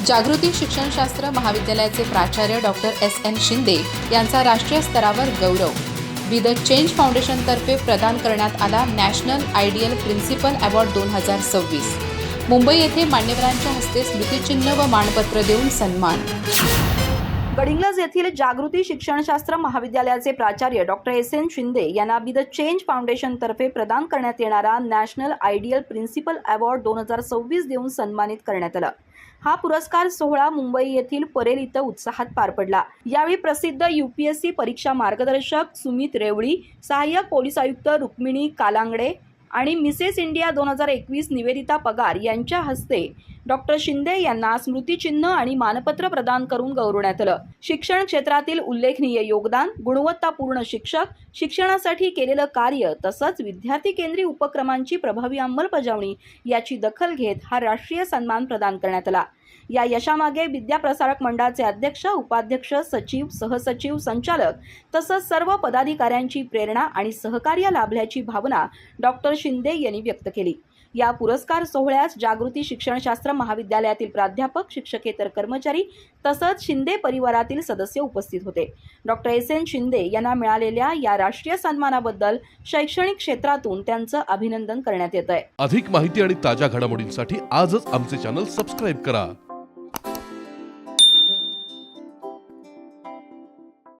जागृती शिक्षणशास्त्र महाविद्यालयाचे प्राचार्य doctor SN. Shinde यांचा राष्ट्रीय स्तरावर गौरव. बी द चेंज फाउंडेशनतर्फे प्रदान करण्यात आला national ideal principal award 2026. Mumbai येथे मान्यवरांच्या हस्ते स्मृतिचिन्ह व मानपत्र देऊन सन्मान. गडिंग्लज येथील जागृती शिक्षणशास्त्र महाविद्यालयाचे प्राचार्य डॉक्टर एस.एन. शिंदे यांना बी द चेंज फाउंडेशनतर्फे प्रदान करण्यात येणारा नॅशनल आयडियल प्रिन्सिपल अवॉर्ड 2026 देऊन सन्मानित करण्यात आलं. हा पुरस्कार सोहळा मुंबई येथील परेल इथं उत्साहात पार पडला. यावेळी प्रसिद्ध यूपीएससी परीक्षा मार्गदर्शक सुमित रेवळी, सहाय्यक पोलीस आयुक्त रुक्मिणी कालांगडे आणि मिसेस इंडिया 2021 निवेदिता पगार यांच्या हस्ते डॉक्टर शिंदे यांना स्मृतिचिन्ह आणि मानपत्र प्रदान करून गौरवण्यात आलं. शिक्षण क्षेत्रातील उल्लेखनीय योगदान, गुणवत्तापूर्ण शिक्षक, शिक्षणासाठी केलेलं कार्य तसंच विद्यार्थी केंद्रीय उपक्रमांची प्रभावी अंमलबजावणी याची दखल घेत हा राष्ट्रीय सन्मान प्रदान करण्यात आला. या यशामागे विद्याप्रसारक मंडळाचे अध्यक्ष, उपाध्यक्ष, सचिव, सहसचिव, संचालक तसंच सर्व पदाधिकाऱ्यांची प्रेरणा आणि सहकार्य लाभल्याची भावना डॉक्टर शिंदे यांनी व्यक्त केली. या पुरस्कार सोहळ्यास जागृती शिक्षणशास्त्र महाविद्यालयातील प्राध्यापक, शिक्षकेतर कर्मचारी तसंच शिंदे परिवारातील सदस्य उपस्थित होते. Doctor SN. शिंदे यांना मिळालेल्या या राष्ट्रीय सन्मानाबद्दल शैक्षणिक क्षेत्रातून त्यांचं अभिनंदन करण्यात येत आहे. अधिक माहिती आणि ताज्या घडामोडींसाठी आजच आमचे चॅनल सबस्क्राईब करा.